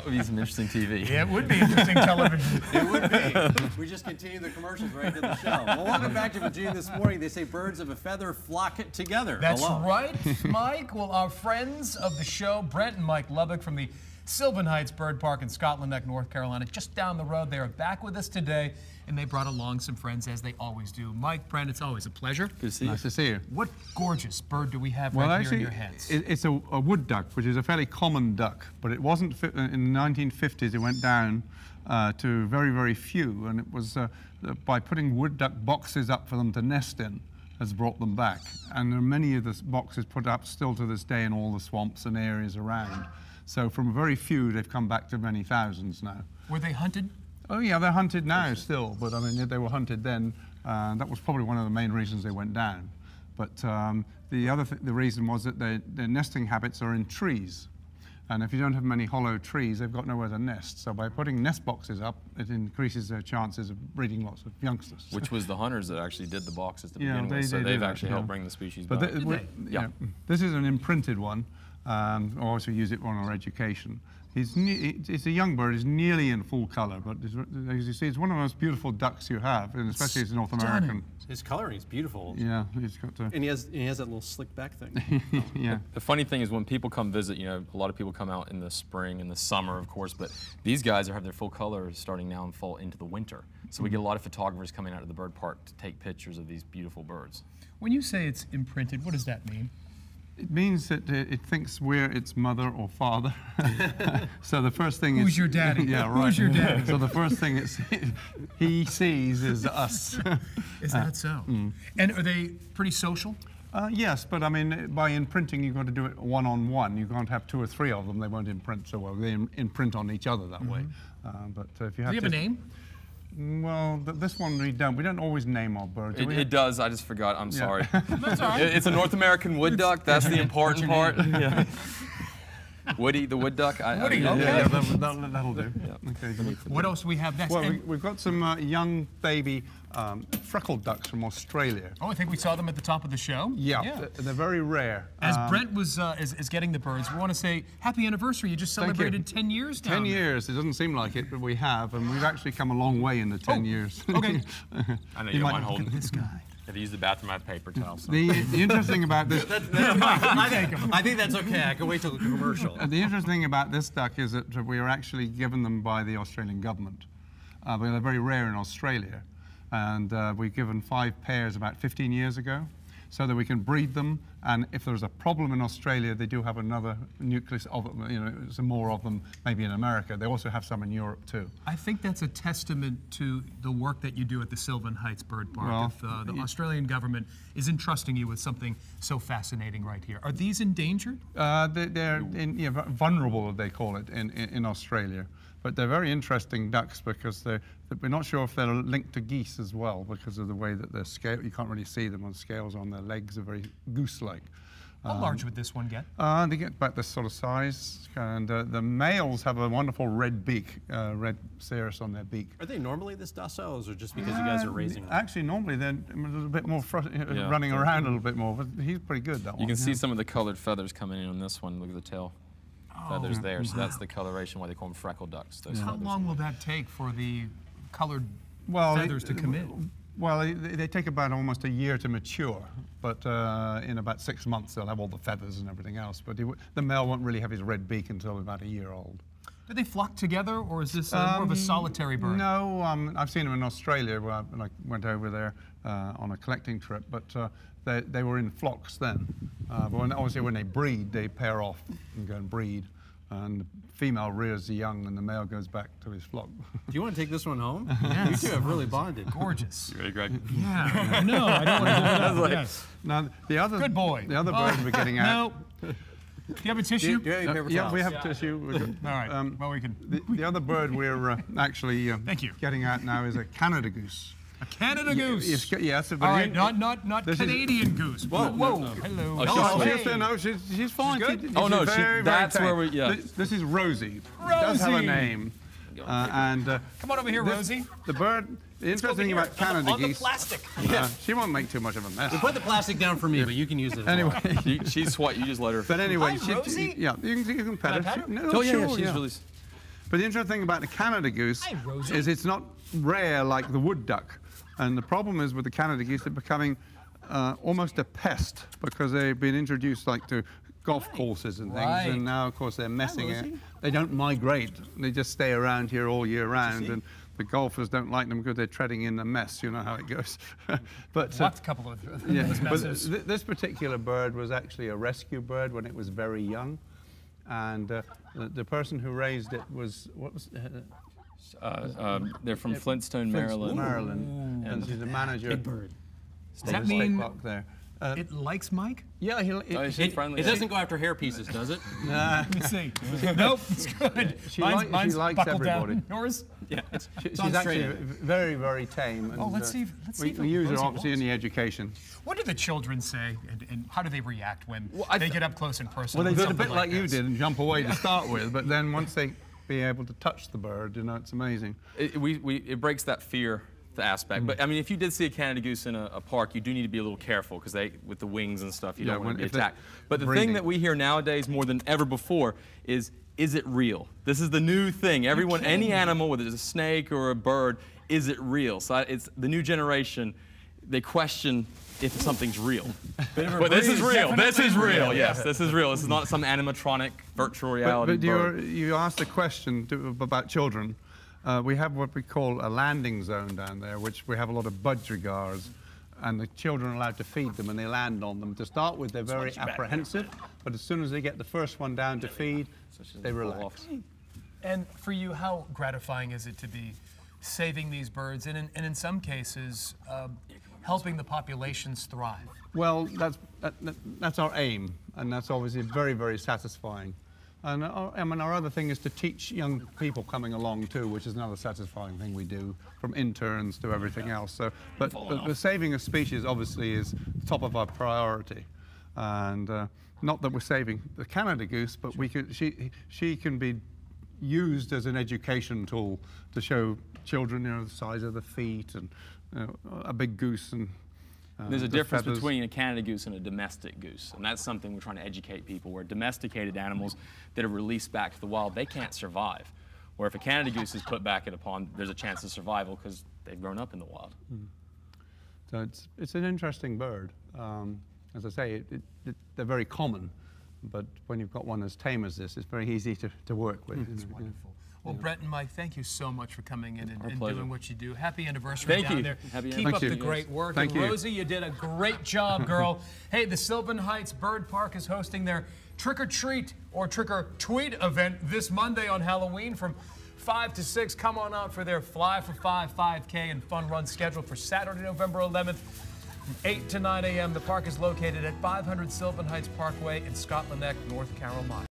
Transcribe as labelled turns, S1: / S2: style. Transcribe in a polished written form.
S1: would be some interesting TV.
S2: Yeah, it would be interesting television.
S3: It would be. We just continue the commercials right to the show. Well, welcome back to Virginia this morning. They say birds of a feather flock together.
S2: That's
S3: Hello.
S2: right, Mike. Well, our friends of the show, Brent and Mike Lubbock from the Sylvan Heights Bird Park in Scotland Neck, North Carolina, just down the road. They are back with us today, and they brought along some friends, as they always do. Mike, Brent, it's always a pleasure.
S1: Good to see you.
S4: Nice to see you.
S2: What gorgeous bird do we have
S4: Well,
S2: right
S4: actually,
S2: here in your hands?
S4: it's a wood duck, which is a fairly common duck, but it wasn't in the 1950s. It went down to very, very few, and it was by putting wood duck boxes up for them to nest in has brought them back. And there are many of the boxes put up still to this day in all the swamps and areas around. So from very few, they've come back to many thousands now.
S2: Were they hunted?
S4: Oh yeah, they're hunted now still, but I mean, they were hunted then. That was probably one of the main reasons they went down. But the reason was that their nesting habits are in trees. And if you don't have many hollow trees, they've got nowhere to nest. So by putting nest boxes up, it increases their chances of breeding lots of youngsters.
S1: Which was the hunters that actually did the boxes to
S4: Yeah,
S1: begin with, so they've
S4: that,
S1: actually helped bring the species
S4: but
S1: back.
S4: Yeah. This is an imprinted one. We also use it on our education. It's a young bird. He's nearly in full color, but as you see, it's one of the most beautiful ducks you have, and especially as North American.
S3: His coloring is beautiful.
S4: Yeah, he's got to.
S3: And he has that little slick back thing.
S4: Yeah.
S1: The funny thing is when people come visit, you know, a lot of people come out in the spring and the summer, of course, but these guys have their full color starting now and fall into the winter. So we get a lot of photographers coming out to the bird park to take pictures of these beautiful birds.
S2: When you say it's imprinted, what does that mean?
S4: It means that it thinks we're its mother or father. So the first thing
S2: Who's your daddy?
S4: Yeah, right.
S2: Who's your daddy?
S4: So the first thing he sees is us.
S2: Is that so? And are they pretty social?
S4: Yes, but I mean, by imprinting, you've got to do it one-on-one. You can't have two or three of them. They won't imprint so well. They imprint on each other that way. But if you have
S2: Do you have a name?
S4: Well, this one we don't. We don't always name our birds.
S1: It does. I just forgot. I'm sorry.
S2: That's all right.
S1: It's a North American wood duck. That's the important part. Yeah. Woody, the wood duck.
S2: Woody,
S4: Yeah,
S2: okay.
S4: yeah, that'll do.
S1: Yeah.
S4: Okay.
S2: What else do we have next?
S4: Well, we've got some young baby freckled ducks from Australia.
S2: Oh, I think we saw them at the top of the show.
S4: Yeah. They're very rare.
S2: As Brent was is getting the birds, we want to say happy anniversary. You just celebrated 10 years now.
S4: 10 years. It doesn't seem like it, but we have, and we've actually come a long way in the 10 years.
S2: Okay.
S1: I know you don't mind holding
S2: This guy.
S1: If you use the bathroom, I have paper towels. So.
S4: The interesting about this...
S3: I think that's okay. I can wait till the commercial.
S4: The interesting thing about this duck is that we were actually given them by the Australian government. But they're very rare in Australia. And we've given 5 pairs about 15 years ago so that we can breed them. And if there's a problem in Australia, they do have another nucleus of them, you know, some more of them maybe in America. They also have some in Europe too.
S2: I think that's a testament to the work that you do at the Sylvan Heights Bird Park.
S4: Well,
S2: If the Australian government is entrusting you with something so fascinating right here. Are these endangered?
S4: They're vulnerable, they call it, in Australia. But they're very interesting ducks because we're not sure if they're linked to geese as well because of the way that they're scaled. You can't really see them on scales on their legs. Are very goose-like.
S2: How large would this one get?
S4: They get about this sort of size. And the males have a wonderful red beak, red cirrus on their beak.
S3: Are they normally this docile, or is it just because you guys are raising them?
S4: Actually, normally they're a little bit more running around a little bit more, but he's pretty good, that one.
S1: You can see some of the colored feathers coming in on this one. Look at the tail. Feathers there, so that's the coloration, why they call them freckled ducks.
S2: How long will that take for the colored
S4: well,
S2: feathers to come in?
S4: Well, they take about almost a year to mature, but in about 6 months they'll have all the feathers and everything else. But the male won't really have his red beak until about a year old.
S2: Do they flock together, or is this more of a solitary bird?
S4: No, I've seen them in Australia when I went over there on a collecting trip, but they were in flocks then. But obviously when they breed, they pair off and go and breed. And the female rears the young and the male goes back to his flock.
S3: Do you want to take this one home?
S2: Yes.
S3: You two have really bonded.
S2: Gorgeous.
S1: You ready, Greg?
S2: Yeah. No, I don't want to hold it up. Yes.
S4: Now, the other,
S2: Good boy.
S4: The other bird we're getting at...
S2: No. Do you have a tissue?
S3: Do you have any paper
S4: Yeah,
S3: towels?
S4: we have tissue. We're good.
S2: All right. Well, we can.
S4: The other bird we're actually
S2: Thank you.
S4: getting at now is a Canada goose.
S2: A Canada goose.
S4: Yes.
S2: All right, not Canadian goose. Whoa, whoa. Hello.
S1: Oh,
S4: She's fine.
S2: good?
S1: Oh, no,
S4: very,
S1: that's
S4: very
S1: where we,
S4: tame.
S1: yeah.
S4: This is Rosie. Does have a
S2: Rosie.
S4: name.
S2: Come on over here, Rosie.
S4: The bird, the interesting thing about Canada
S3: on the
S4: geese,
S3: plastic.
S4: she won't make too much of a mess.
S3: Put the plastic down for me, but you can use it as
S4: Anyway,
S1: She's what, you just let her.
S4: but anyway,
S3: Hi, Rosie.
S4: yeah, you can pet her.
S3: Can I pet her?
S4: No,
S1: Oh, yeah,
S4: sure,
S1: yeah, she's really...
S4: But the interesting thing about the Canada goose
S2: Hi, Rosie.
S4: is it's not rare like the wood duck. And the problem is with the Canada goose, they're becoming almost a pest because they've been introduced like to golf courses and things.
S2: Right.
S4: And now, of course, they're messing it.
S3: Rosie.
S4: They don't migrate. They just stay around here all year round. And the golfers don't like them because they're treading in the mess. You know how it goes. But
S2: Watched a couple of
S4: yeah,
S2: those
S4: but
S2: messes.
S4: this particular bird was actually a rescue bird when it was very young. And the person who raised it was, what was
S1: They're from Flintstone, Maryland.
S4: Maryland. And she's the manager.
S3: Big bird.
S2: Does that
S4: of the state
S2: mean
S4: park there.
S2: it likes Mike?
S4: Yeah,
S1: Oh, is she friendly?
S3: It doesn't go after hair pieces, does it?
S2: Let me see. Nope, it's good.
S4: She
S2: mine's
S4: likes
S2: buckled
S4: everybody.
S2: down. Yours?
S3: Yeah.
S4: she's
S3: on
S4: actually
S3: straight.
S4: very, very tame. And,
S2: let's see if
S4: we use her
S2: Rosie
S4: obviously in the education.
S2: What do the children say, and how do they react when
S1: I
S2: they get up close and personal?
S4: Well, they
S2: with
S4: did a
S2: something
S4: bit like you
S2: this?
S4: did and jump away to start with, but then once they be able to touch the bird, you know, it's amazing.
S1: It breaks that fear aspect. But I mean, if you did see a Canada goose in a park, you do need to be a little careful because with the wings and stuff, you don't want to be
S4: if they're
S1: attacked. But the
S4: breeding.
S1: thing that we hear nowadays more than ever before is it real? This is the new thing. Everyone, any animal, whether it's a snake or a bird, is it real? So it's the new generation. They question if something's real. But this is real. This is real. Yes, this is real. This is not some animatronic virtual reality
S4: But
S1: bird.
S4: you asked a question about children. We have what we call a landing zone down there, which we have a lot of budgerigars, and the children are allowed to feed them, and they land on them. To start with, they're very apprehensive, but as soon as they get the first one down to feed, they relax.
S2: And for you, how gratifying is it to be saving these birds and in some cases helping the populations thrive?
S4: Well, that's our aim, and that's obviously very, very satisfying. And our other thing is to teach young people coming along too, which is another satisfying thing we do, from interns to everything else. So, but the saving of species obviously is top of our priority, and not that we're saving the Canada goose, but she can be used as an education tool to show children, you know, the size of the feet and a big goose and.
S1: There's a difference
S4: feathers.
S1: between a Canada goose and a domestic goose, and that's something we're trying to educate people, where domesticated animals that are released back to the wild, they can't survive. Where if a Canada goose is put back in a pond, there's a chance of survival because they've grown up in the wild.
S4: So it's an interesting bird. As I say, they're very common, but when you've got one as tame as this, it's very easy to work with.
S2: It's wonderful. Well, Brett and Mike, thank you so much for coming in and
S1: pleasure.
S2: doing what you do. Happy anniversary
S1: Thank
S2: down
S1: you.
S2: there.
S1: Happy
S2: Keep
S1: anniversary.
S2: up the
S4: Thank you.
S2: great work.
S4: Thank
S2: and
S4: you.
S2: Rosie, you did a great job, girl. Hey, the Sylvan Heights Bird Park is hosting their Trick or Treat or Trick or Tweet event this Monday on Halloween from 5 to 6. Come on out for their Fly for 5 5K and fun run scheduled for Saturday, November 11th. From 8 to 9 a.m. The park is located at 500 Sylvan Heights Parkway in Scotland Neck, North Carolina.